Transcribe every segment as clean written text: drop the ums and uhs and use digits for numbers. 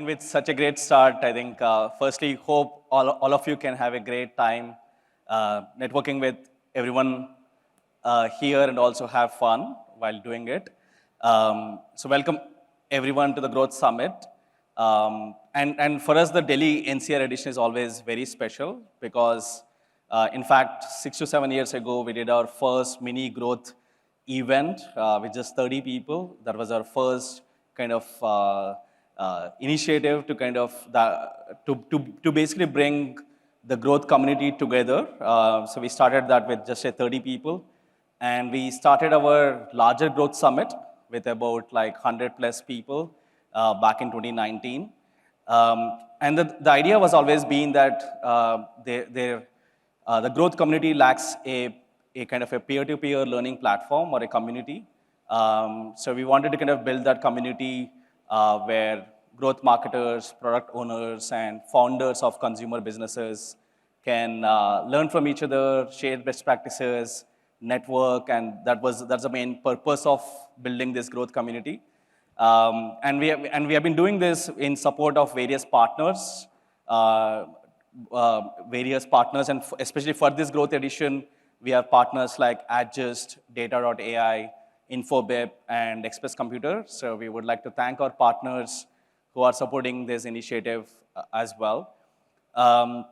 with such a great start, I think firstly, hope all of you can have a great time networking with everyone here and also have fun while doing it. So welcome everyone to the Growth Summit. And for us, the Delhi NCR edition is always very special because, in fact, 6 to 7 years ago, we did our first mini growth event with just 30 people. That was our first kind of initiative to kind of to basically bring the growth community together. So we started that with just 30 people, and we started our larger growth summit with about like 100 plus people back in 2019. And the idea was always been that the growth community lacks a kind of a peer-to-peer learning platform or a community. So we wanted to kind of build that community where growth marketers, product owners, and founders of consumer businesses can learn from each other, share best practices, network, and that's the main purpose of building this growth community. And we have been doing this in support of various partners, and especially for this growth edition, we have partners like Adjust, Data.ai, Infobip, and Express Computer. So we would like to thank our partners who are supporting this initiative as well. So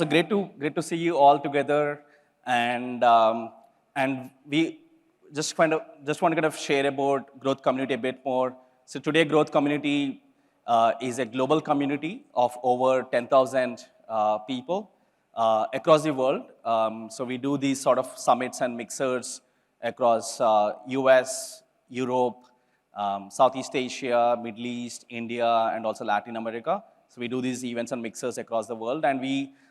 great to see you all together, and we just want to kind of share about growth community a bit more. So today, growth community is a global community of over 10,000 people across the world. So we do these sort of summits and mixers across US, Europe, Southeast Asia, Middle East, India, and also Latin America. So we do these events and mixers across the world. And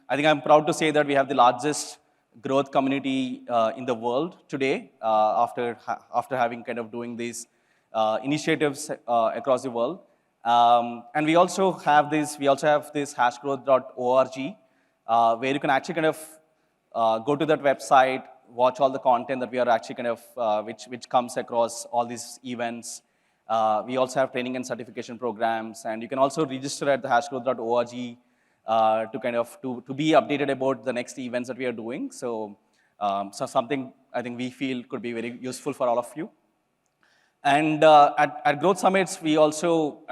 I think I'm proud to say that we have the largest growth community in the world today after having kind of doing these initiatives across the world. And we also have this hashgrowth.org where you can actually kind of go to that website, watch all the content that we are actually kind of, which comes across all these events. We also have training and certification programs, and you can also register at the hashgrowth.org to kind of, to be updated about the next events that we are doing. So something I think we feel could be very useful for all of you. And at Growth Summits, we also,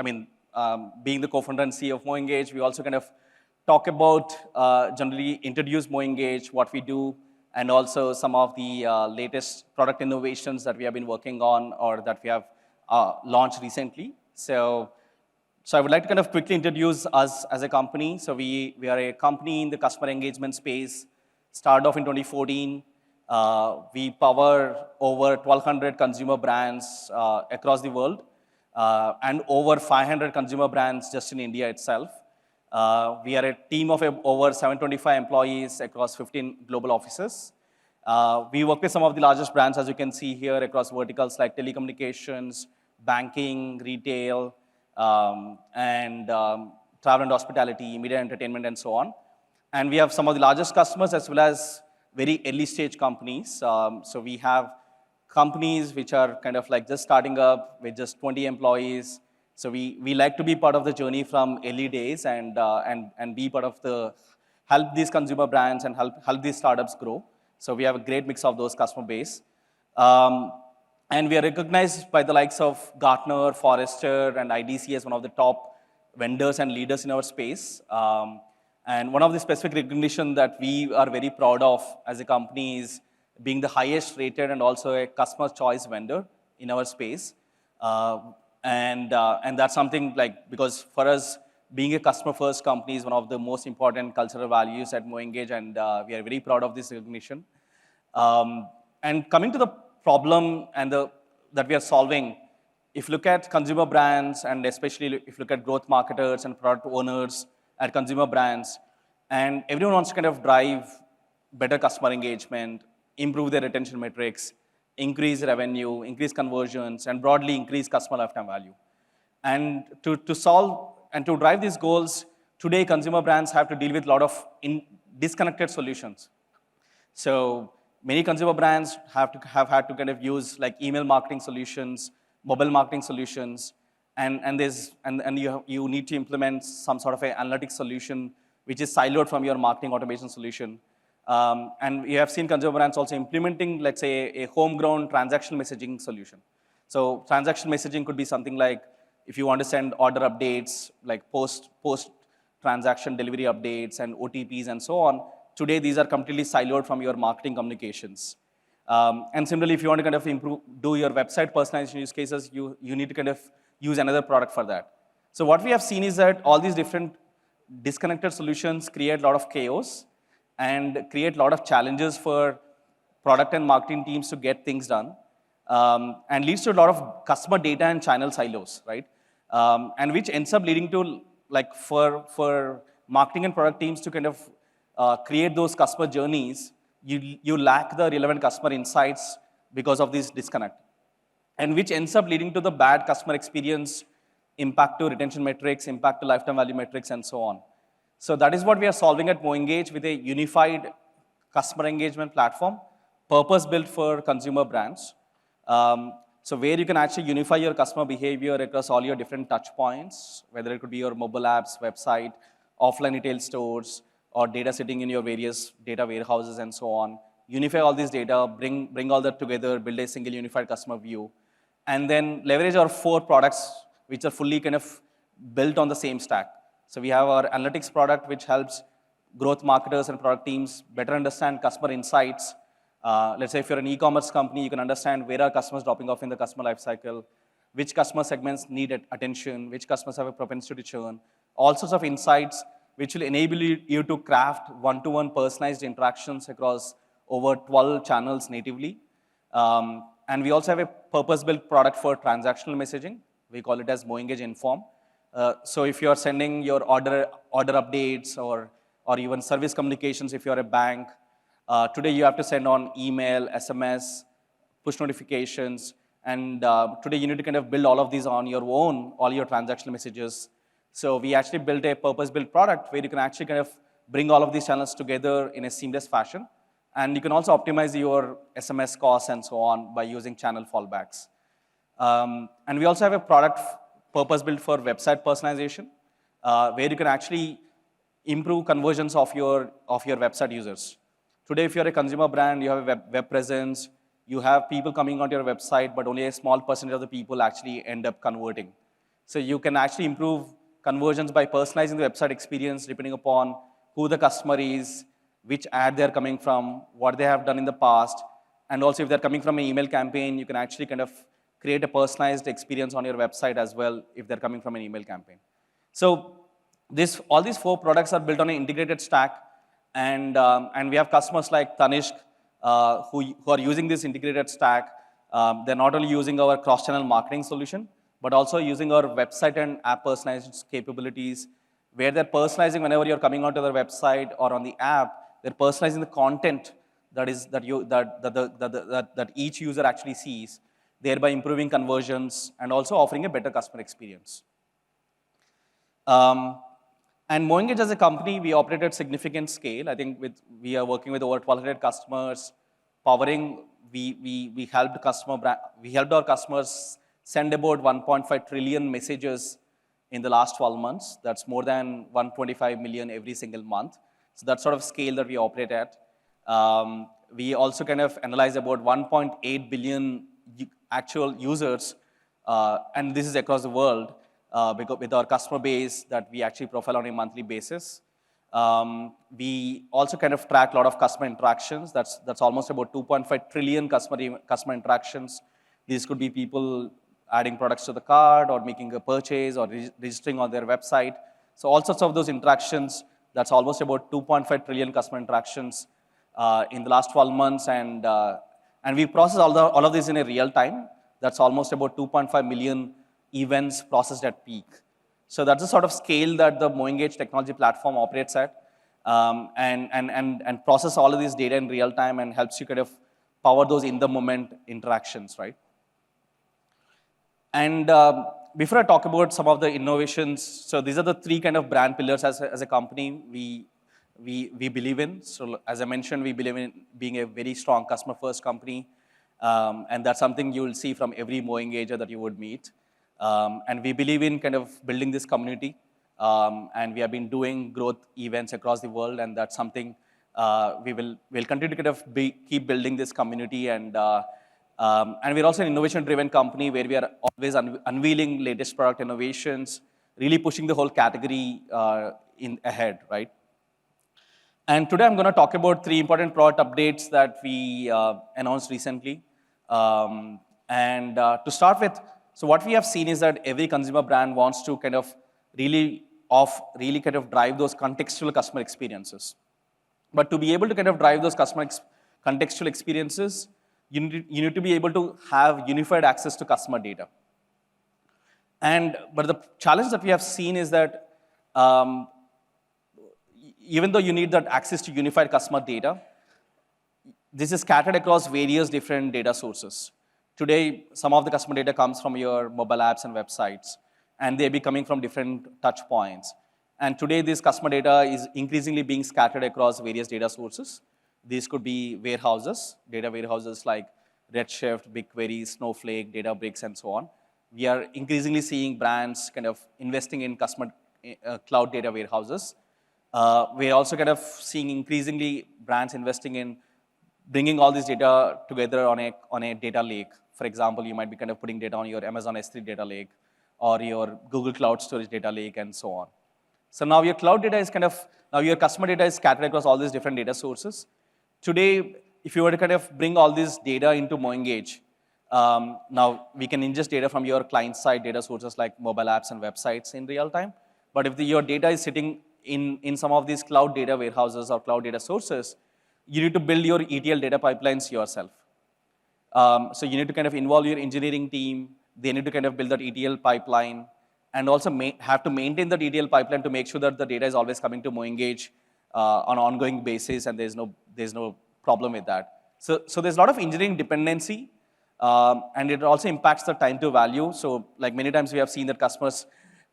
being the co-founder and CEO of MoEngage, we also kind of talk about, generally introduce MoEngage, what we do, and also some of the latest product innovations that we have been working on or that we have launched recently. So I would like to kind of quickly introduce us as a company. So we are a company in the customer engagement space, started off in 2014. We power over 1,200 consumer brands across the world and over 500 consumer brands just in India itself. We are a team of over 725 employees across 15 global offices. We work with some of the largest brands, as you can see here, across verticals like telecommunications, banking, retail, and travel and hospitality, media and entertainment, and so on. And we have some of the largest customers as well as very early stage companies. So we have companies which are kind of like just starting up with just 20 employees. So we like to be part of the journey from early days and be part of help these consumer brands and help these startups grow. So we have a great mix of those customer base. And we are recognized by the likes of Gartner, Forrester, and IDC as one of the top vendors and leaders in our space. And one of the specific recognition that we are very proud of as a company is being the highest rated and also a customer choice vendor in our space. And that's something like, because for us, being a customer-first company is one of the most important cultural values at MoEngage, and we are very proud of this recognition. And coming to the problem that we are solving, if you look at consumer brands, and especially if you look at growth marketers and product owners at consumer brands, and everyone wants to kind of drive better customer engagement, improve their retention metrics, increase revenue, increase conversions, and broadly increase customer lifetime value. And to solve and to drive these goals, today consumer brands have to deal with a lot of disconnected solutions. So many consumer brands have had to kind of use like email marketing solutions, mobile marketing solutions, and you need to implement some sort of an analytics solution which is siloed from your marketing automation solution. And we have seen consumer brands also implementing, let's say, a homegrown transactional messaging solution. So transactional messaging could be something like if you want to send order updates, like post transaction delivery updates and OTPs and so on. Today, these are completely siloed from your marketing communications. And similarly, if you want to kind of do your website personalization use cases, you need to kind of use another product for that. So what we have seen is that all these different disconnected solutions create a lot of chaos and create a lot of challenges for product and marketing teams to get things done, and leads to a lot of customer data and channel silos, right? And which ends up leading to, like, for marketing and product teams to kind of create those customer journeys, you lack the relevant customer insights because of this disconnect, and which ends up leading to the bad customer experience, impact to retention metrics, impact to lifetime value metrics, and so on. So that is what we are solving at MoEngage with a unified customer engagement platform, purpose-built for consumer brands. So where you can actually unify your customer behavior across all your different touch points, whether it could be your mobile apps, website, offline retail stores, or data sitting in your various data warehouses and so on. Unify all this data, bring all that together, build a single unified customer view, and then leverage our 4 products which are fully kind of built on the same stack. So we have our analytics product, which helps growth marketers and product teams better understand customer insights. Let's say if you're an e-commerce company, you can understand where are customers dropping off in the customer lifecycle, which customer segments need attention, which customers have a propensity to churn, all sorts of insights which will enable you to craft one-to-one personalized interactions across over 12 channels natively. And we also have a purpose-built product for transactional messaging. We call it as MoEngage Inform. So if you're sending your order updates or even service communications, if you're a bank, today you have to send on email, SMS, push notifications, and today you need to kind of build all of these on your own, all your transactional messages. So we actually built a purpose-built product where you can actually kind of bring all of these channels together in a seamless fashion. And you can also optimize your SMS costs and so on by using channel fallbacks. And we also have a product purpose-built for website personalization, where you can actually improve conversions of your website users. Today, if you're a consumer brand, you have a web presence, you have people coming onto your website, but only a small percentage of the people actually end up converting. So you can actually improve conversions by personalizing the website experience depending upon who the customer is, which ad they're coming from, what they have done in the past, and also if they're coming from an email campaign, you can actually kind of create a personalized experience on your website as well if they're coming from an email campaign. So all these 4 products are built on an integrated stack, and we have customers like Tanishq who are using this integrated stack. They're not only using our cross-channel marketing solution, but also using our website and app personalization capabilities, where they're personalizing whenever you're coming onto their website or on the app, they're personalizing the content that each user actually sees, thereby improving conversions and also offering a better customer experience. And MoEngage as a company, we operate at significant scale. I think we are working with over 1,200 customers, powering. We helped our customers send about 1.5 trillion messages in the last 12 months. That's more than 125 million every single month. So that sort of scale that we operate at. We also kind of analyze about 1.8 billion actual users, and this is across the world, with our customer base that we actually profile on a monthly basis. We also kind of track a lot of customer interactions. That's almost about 2.5 trillion customer interactions. These could be people adding products to the cart or making a purchase or registering on their website. So all sorts of those interactions, that's almost about 2.5 trillion customer interactions in the last 12 months. And we process all of this in a real time. That's almost about 2.5 million events processed at peak. So that's the sort of scale that the MoEngage technology platform operates at, and process all of this data in real time and helps you kind of power those in-the-moment interactions, right? And before I talk about some of the innovations, so these are the 3 kind of brand pillars as a company we believe in. So as I mentioned, we believe in being a very strong customer-first company, and that's something you will see from every MoEngager that you would meet. And we believe in kind of building this community. And we have been doing growth events across the world, and that's something we'll continue to kind of keep building this community. And we're also an innovation-driven company where we are always unveiling latest product innovations, really pushing the whole category in ahead, right? And today I'm going to talk about 3 important product updates that we announced recently. To start with, so what we have seen is that every consumer brand wants to kind of really kind of drive those contextual customer experiences. But to be able to kind of drive those contextual experiences, you need to be able to have unified access to customer data. But the challenge that we have seen is that even though you need that access to unified customer data, this is scattered across various different data sources. Today, some of the customer data comes from your mobile apps and websites, and they be coming from different touch points. And today, this customer data is increasingly being scattered across various data sources. These could be warehouses, data warehouses like Redshift, BigQuery, Snowflake, Databricks, and so on. We are increasingly seeing brands kind of investing in customer cloud data warehouses. We're also kind of seeing increasingly brands investing in bringing all this data together on a data lake. For example, you might be kind of putting data on your Amazon S3 data lake or your Google Cloud Storage data lake and so on. So now your cloud data is now your customer data is scattered across all these different data sources. Today, if you were to kind of bring all this data into MoEngage, now we can ingest data from your client-side data sources like mobile apps and websites in real time. But if your data is sitting in some of these cloud data warehouses or cloud data sources, you need to build your ETL data pipelines yourself. So you need to kind of involve your engineering team. They need to kind of build that ETL pipeline and also have to maintain that ETL pipeline to make sure that the data is always coming to MoEngage on an ongoing basis, and there's no problem with that. So there's a lot of engineering dependency, and it also impacts the time to value. So like many times we have seen that customers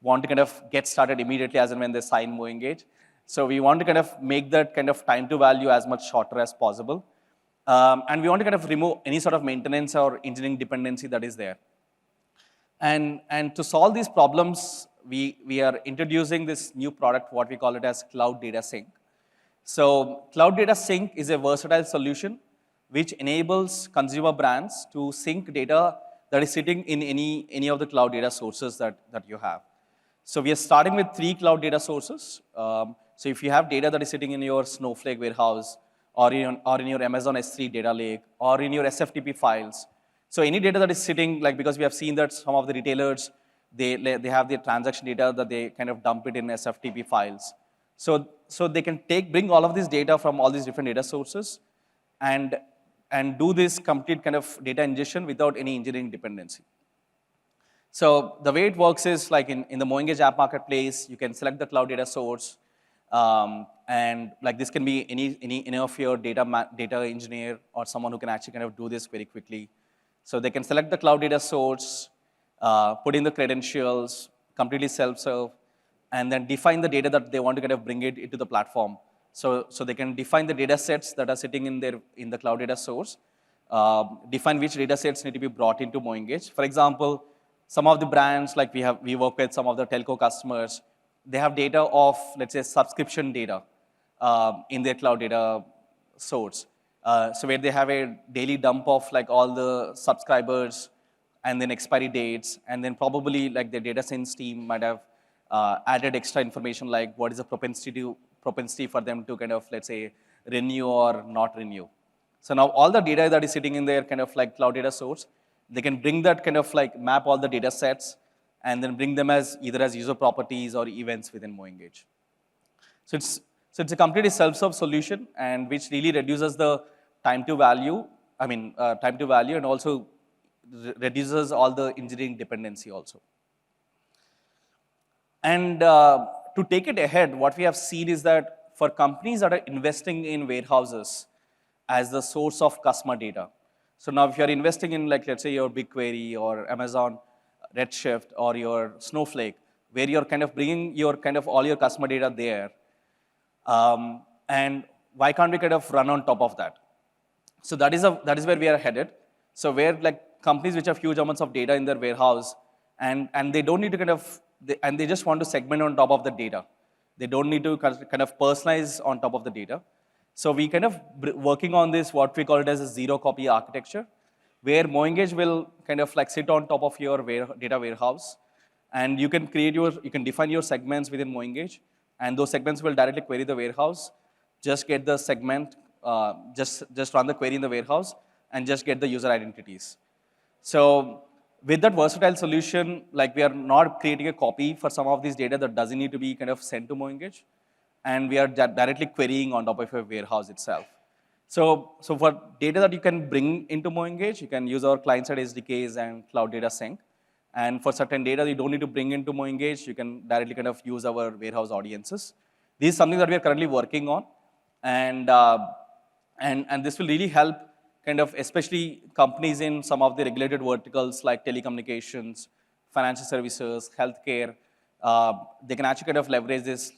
want to kind of get started immediately as and when they sign MoEngage. So we want to kind of make that kind of time to value as much shorter as possible. And we want to kind of remove any sort of maintenance or engineering dependency that is there. And to solve these problems, we are introducing this new product, what we call it as Cloud Data Sync. So Cloud Data Sync is a versatile solution which enables consumer brands to sync data that is sitting in any of the cloud data sources that you have. So we are starting with 3 cloud data sources. So if you have data that is sitting in your Snowflake warehouse or in your Amazon S3 data lake or in your SFTP files, so any data that is sitting, like because we have seen that some of the retailers, they have their transaction data that they kind of dump it in SFTP files. So they can bring all of this data from all these different data sources and do this complete kind of data ingestion without any engineering dependency. So the way it works is like in the MoEngage app marketplace, you can select the cloud data source, and like this can be any of your data engineer or someone who can actually kind of do this very quickly. So they can select the cloud data source, put in the credentials, completely self-serve, and then define the data that they want to kind of bring it into the platform. So they can define the data sets that are sitting in the cloud data source, define which data sets need to be brought into MoEngage. For example, some of the brands, like we work with some of the telco customers, they have data of, let's say, subscription data in their cloud data source. So where they have a daily dump of like all the subscribers and then expiry dates, and then probably like the data science team might have added extra information like what is the propensity for them to kind of, let's say, renew or not renew. So now all the data that is sitting in their kind of like cloud data source, they can bring that kind of like map all the data sets and then bring them as either as user properties or events within MoEngage. So it's a completely self-serve solution, and which really reduces the time to value, and also reduces all the engineering dependency also. And to take it ahead, what we have seen is that for companies that are investing in warehouses as the source of customer data, so now if you're investing in, like, let's say your BigQuery or Amazon Redshift or your Snowflake, where you're kind of bringing your kind of all your customer data there, and why can't we kind of run on top of that? So that is where we are headed. So where like companies which have huge amounts of data in their warehouse and they don't need to and they just want to segment on top of the data. They don't need to kind of personalize on top of the data. So we kind of working on this, what we call it as a zero copy architecture, where MoEngage will kind of like sit on top of your data warehouse, and you can define your segments within MoEngage, and those segments will directly query the warehouse. Just get the segment, just run the query in the warehouse, and just get the user identities. So with that versatile solution, like we are not creating a copy for some of these data that doesn't need to be kind of sent to MoEngage, and we are directly querying on top of a warehouse itself. So for data that you can bring into MoEngage, you can use our client-side SDKs and Cloud Data Sync. And for certain data you don't need to bring into MoEngage, you can directly kind of use our warehouse audiences. This is something that we are currently working on, and this will really help kind of especially companies in some of the regulated verticals like telecommunications, financial services, healthcare. They can actually kind of leverage this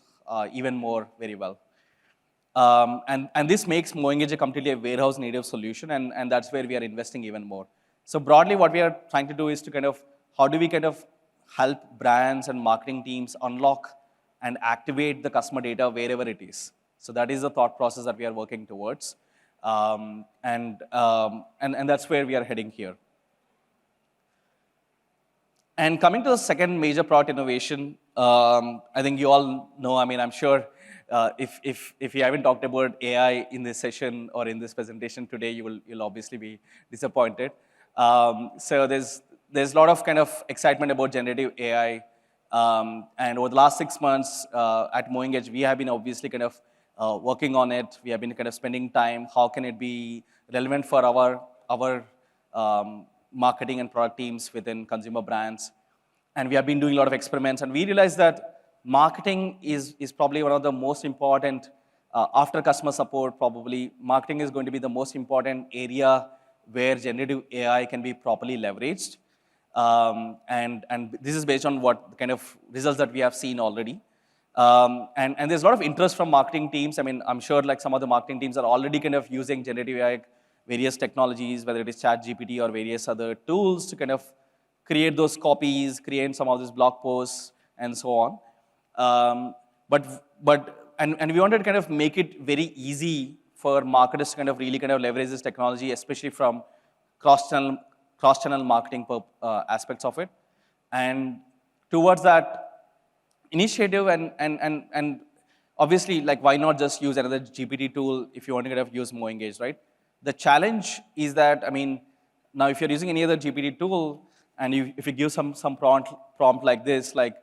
even more very well. And this makes MoEngage a completely warehouse native solution, and that's where we are investing even more. So broadly, what we are trying to do is to kind of, how do we kind of help brands and marketing teams unlock and activate the customer data wherever it is? So that is the thought process that we are working towards. And that's where we are heading here. And coming to the second major product innovation, I think you all know, I mean, I'm sure if you haven't talked about AI in this session or in this presentation today, you'll obviously be disappointed. So there's a lot of kind of excitement about generative AI. And over the last 6 months at MoEngage, we have been obviously kind of working on it. We have been kind of spending time. How can it be relevant for our marketing and product teams within consumer brands? And we have been doing a lot of experiments. And we realized that marketing is probably one of the most important, after customer support, probably marketing is going to be the most important area where generative AI can be properly leveraged. And this is based on what kind of results that we have seen already. And there's a lot of interest from marketing teams. I mean, I'm sure like some of the marketing teams are already kind of using generative AI, various technologies, whether it is ChatGPT or various other tools to kind of create those copies, create some of these blog posts, and so on. And we wanted to kind of make it very easy for marketers to kind of really kind of leverage this technology, especially from cross-channel marketing aspects of it. And towards that initiative, and obviously, like, why not just use another GPT tool if you want to kind of use MoEngage, right? The challenge is that, I mean, now if you're using any other GPT tool, and if you give some prompt like this, like,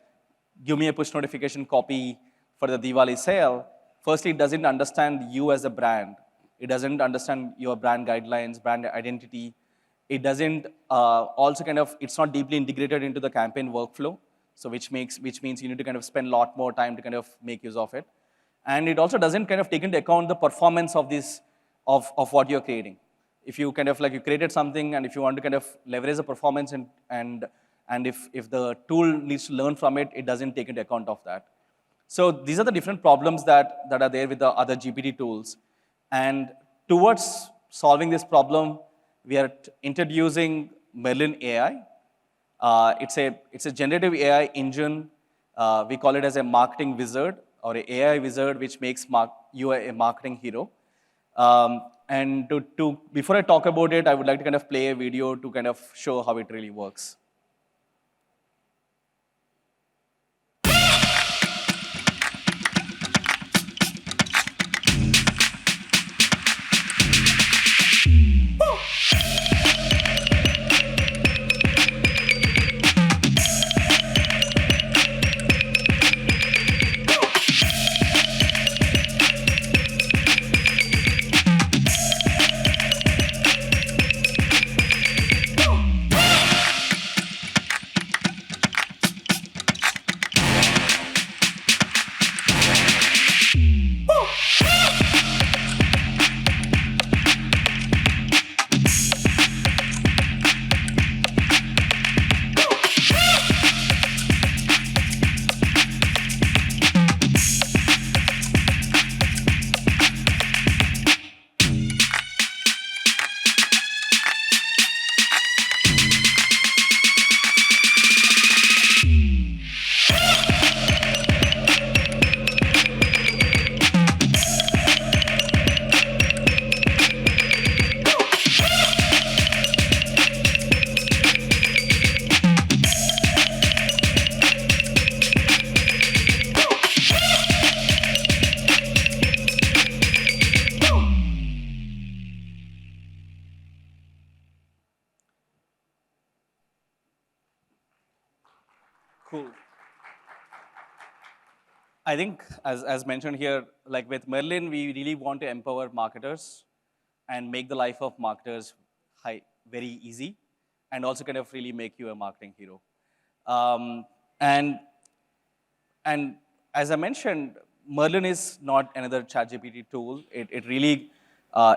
give me a push notification copy for the Diwali sale, firstly, it doesn't understand you as a brand. It doesn't understand your brand guidelines, brand identity. It doesn't also kind of, it's not deeply integrated into the campaign workflow. So which means you need to kind of spend a lot more time to kind of make use of it. And it also doesn't kind of take into account the performance of this, of what you're creating. If you kind of like, you created something, and if you want to kind of leverage the performance and if the tool needs to learn from it, it doesn't take into account of that. So these are the different problems that are there with the other GPT tools. And towards solving this problem, we are introducing Merlin AI. It's a generative AI engine. We call it as a marketing wizard or an AI wizard, which makes you a marketing hero. And before I talk about it, I would like to kind of play a video to kind of show how it really works. Cool. I think, as mentioned here, like with Merlin, we really want to empower marketers and make the life of marketers very easy, and also kind of really make you a marketing hero. Um, and and as I mentioned, Merlin is not another ChatGPT tool. It really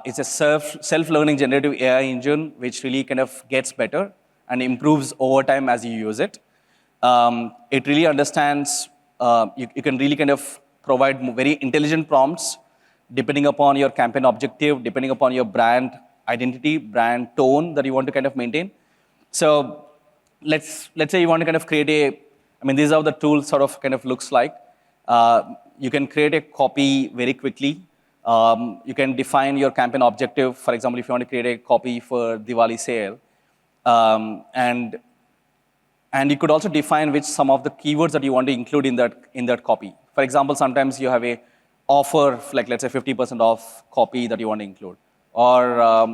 is a self-learning generative AI engine, which really kind of gets better and improves over time as you use it. It really understands, you can really kind of provide very intelligent prompts depending upon your campaign objective, depending upon your brand identity, brand tone that you want to kind of maintain. So let's say you want to kind of create I mean, these are the tools sort of kind of looks like. You can create a copy very quickly. You can define your campaign objective. For example, if you want to create a copy for Diwali sale, and you could also define which some of the keywords that you want to include in that copy. For example, sometimes you have a offer, like let's say 50% off copy that you want to include, or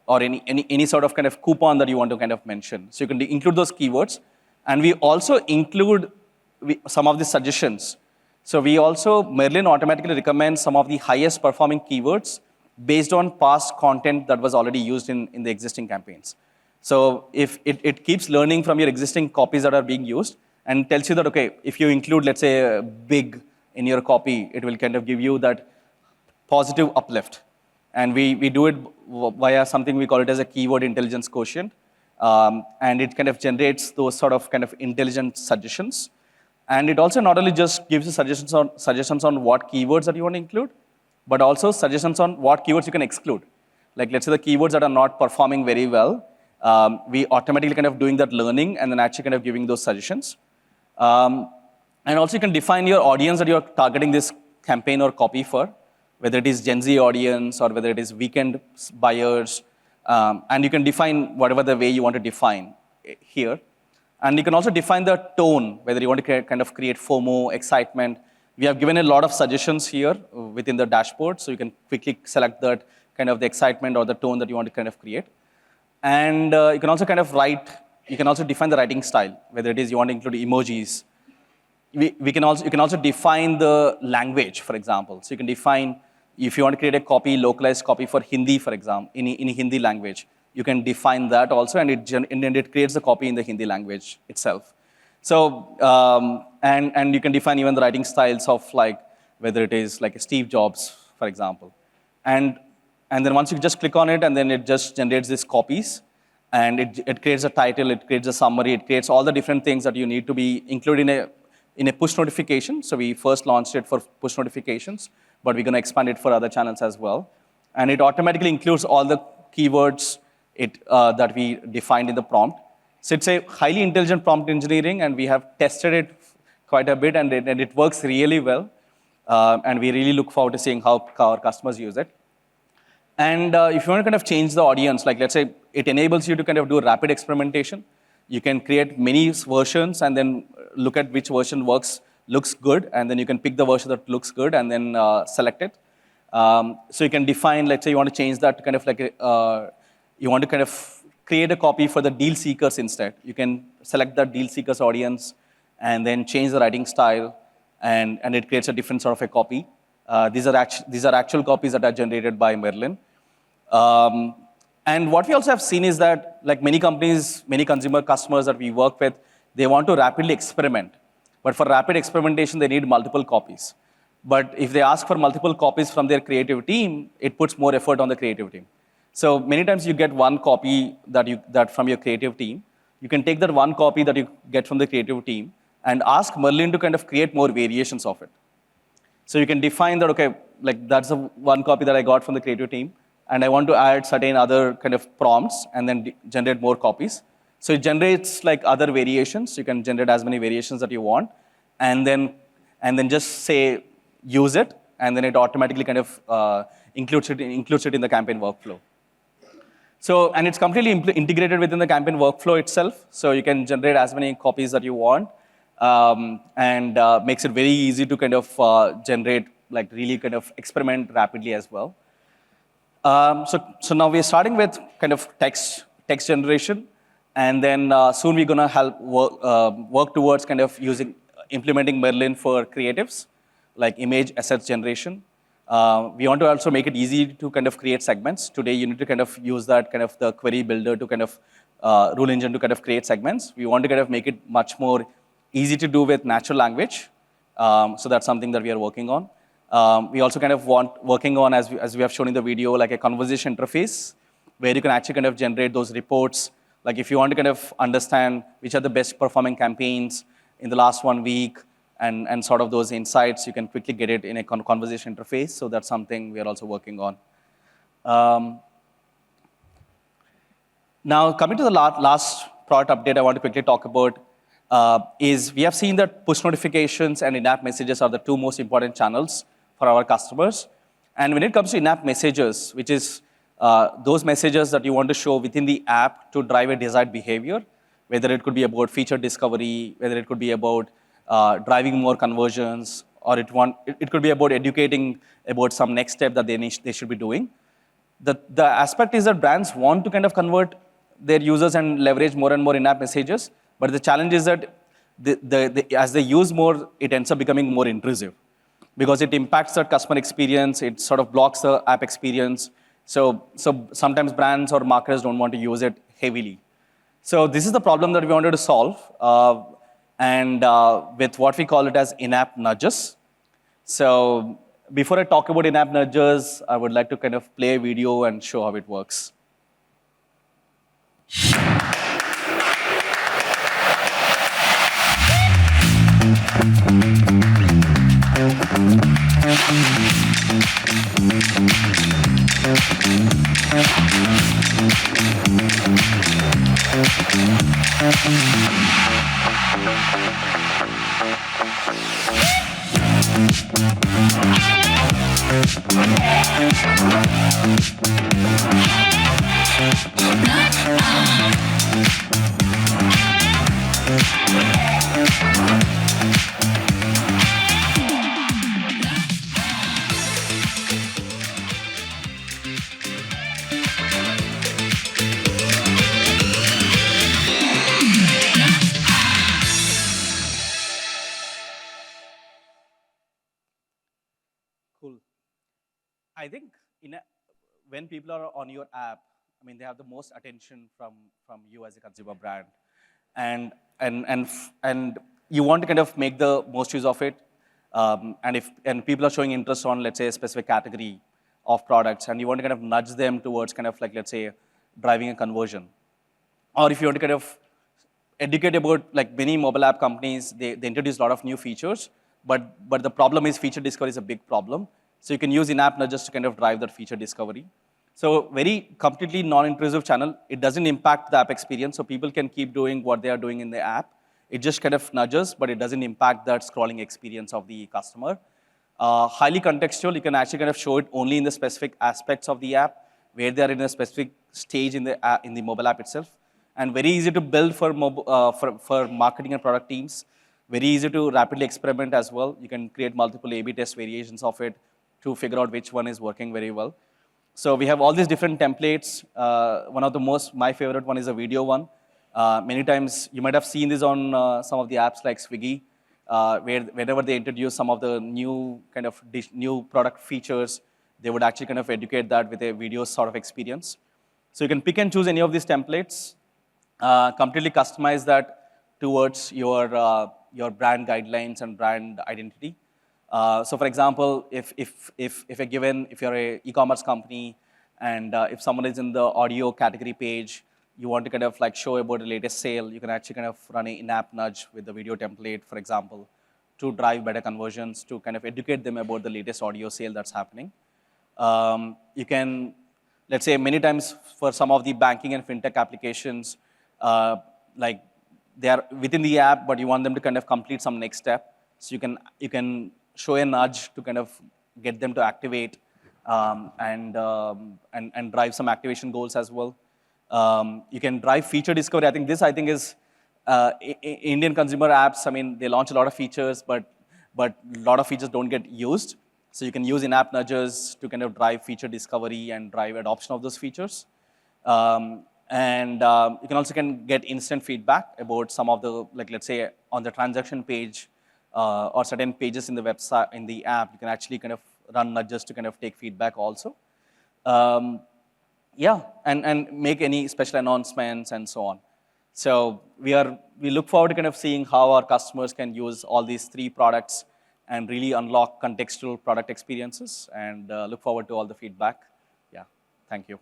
any sort of kind of coupon that you want to kind of mention. So you can include those keywords, and we also include some of the suggestions. So Merlin automatically recommends some of the highest performing keywords based on past content that was already used in the existing campaigns. So if it keeps learning from your existing copies that are being used and tells you that, okay, if you include, let's say, big in your copy, it will kind of give you that positive uplift. And we do it via something we call it as a keyword intelligence quotient. And it kind of generates those sort of kind of intelligent suggestions. And it also not only just gives you suggestions on what keywords that you want to include, but also suggestions on what keywords you can exclude. Like let's say the keywords that are not performing very well, we automatically kind of doing that learning and then actually kind of giving those suggestions. And also you can define your audience that you're targeting this campaign or copy for, whether it is Gen Z audience or whether it is weekend buyers. And you can define whatever the way you want to define here. And you can also define the tone, whether you want to kind of create FOMO, excitement. We have given a lot of suggestions here within the dashboard, so you can quickly select that kind of the excitement or the tone that you want to kind of create. And you can also kind of you can also define the writing style, whether it is you want to include emojis. You can also define the language, for example. So you can define, if you want to create a copy, localized copy for Hindi, for example, in Hindi language, you can define that also, and it creates the copy in the Hindi language itself. So, and you can define even the writing styles of like, whether it is like a Steve Jobs, for example. And then once you just click on it, and then it just generates these copies, and it creates a title, it creates a summary, it creates all the different things that you need to be included in a push notification. So we first launched it for push notifications, but we're going to expand it for other channels as well. And it automatically includes all the keywords that we defined in the prompt. So it's a highly intelligent prompt engineering, and we have tested it quite a bit, and it works really well. And we really look forward to seeing how our customers use it. And if you want to kind of change the audience, like let's say it enables you to kind of do rapid experimentation. You can create many versions and then look at which version looks good, and then you can pick the version that looks good and then select it. So you can define, let's say you want to change that to kind of like, you want to kind of create a copy for the deal seekers instead. You can select that deal seekers audience and then change the writing style, and it creates a different sort of a copy. These are actual copies that are generated by Merlin. And what we also have seen is that, like many companies, many consumer customers that we work with, they want to rapidly experiment. But for rapid experimentation, they need multiple copies. But if they ask for multiple copies from their creative team, it puts more effort on the creative team. So many times you get one copy that from your creative team. You can take that one copy that you get from the creative team and ask Merlin to kind of create more variations of it. So you can define that, okay, like that's the one copy that I got from the creative team, and I want to add certain other kind of prompts and then generate more copies. So it generates like other variations. You can generate as many variations that you want, and then just say use it, and then it automatically kind of includes it in the campaign workflow. So, and it's completely integrated within the campaign workflow itself. So you can generate as many copies that you want, and makes it very easy to kind of generate, like really kind of experiment rapidly as well. So now we're starting with kind of text generation. And then soon we're going to help work towards kind of implementing Merlin for creatives, like image assets generation. We want to also make it easy to kind of create segments. Today, you need to kind of use that kind of the query builder to kind of rule engine to kind of create segments. We want to kind of make it much more easy to do with natural language. So that's something that we are working on. We also kind of working on, as we have shown in the video, like a conversation interface where you can actually kind of generate those reports. Like if you want to kind of understand which are the best performing campaigns in the last 1 week and sort of those insights, you can quickly get it in a conversation interface. So that's something we are also working on. Now, coming to the last product update I want to quickly talk about is we have seen that push notifications and in-app messages are the two most important channels for our customers. And when it comes to in-app messages, which is those messages that you want to show within the app to drive a desired behavior, whether it could be about feature discovery, whether it could be about driving more conversions, or it could be about educating about some next step that they should be doing. The aspect is that brands want to kind of convert their users and leverage more and more in-app messages, but the challenge is that as they use more, it ends up becoming more intrusive because it impacts the customer experience, it sort of blocks the app experience. So sometimes brands or marketers don't want to use it heavily. So this is the problem that we wanted to solve, with what we call it as in-app nudges. So before I talk about in-app nudges, I would like to kind of play a video and show how it works. Cool. I think when people are on your app, I mean, they have the most attention from you as a consumer brand, and you want to kind of make the most use of it. And people are showing interest on, let's say, a specific category of products, and you want to kind of nudge them towards kind of like, let's say, driving a conversion, or if you want to kind of educate about, like many mobile app companies, they introduce a lot of new features, but the problem is feature discovery is a big problem. So you can use in-app nudges to kind of drive that feature discovery. So very completely non-intrusive channel. It doesn't impact the app experience, so people can keep doing what they are doing in the app. It just kind of nudges, but it doesn't impact that scrolling experience of the customer. Highly contextual, you can actually kind of show it only in the specific aspects of the app, where they are in a specific stage in the mobile app itself. And very easy to build for marketing and product teams. Very easy to rapidly experiment as well. You can create multiple A/B test variations of it to figure out which one is working very well. So we have all these different templates. One of my favorite one is a video one. Many times you might have seen this on some of the apps like Swiggy, where whenever they introduce some of the new kind of new product features, they would actually kind of educate that with a video sort of experience. So you can pick and choose any of these templates, completely customize that towards your brand guidelines and brand identity. So for example, if you're a e-commerce company and if someone is in the audio category page, you want to kind of like show about the latest sale, you can actually kind of run an in-app nudge with the video template, for example, to drive better conversions, to kind of educate them about the latest audio sale that's happening. You can, let's say, many times for some of the banking and fintech applications, like they are within the app, but you want them to kind of complete some next step. So you can show a nudge to kind of get them to activate and drive some activation goals as well. You can drive feature discovery. I think is Indian consumer apps. I mean, they launch a lot of features, but a lot of features don't get used. So you can use in-app nudges to kind of drive feature discovery and drive adoption of those features. And you can also get instant feedback about some of the, like let's say on the transaction page or certain pages in the website, in the app, you can actually kind of run nudges to kind of take feedback also. Yeah, and make any special announcements and so on. So we look forward to kind of seeing how our customers can use all these 3 products and really unlock contextual product experiences, and look forward to all the feedback. Yeah, thank you.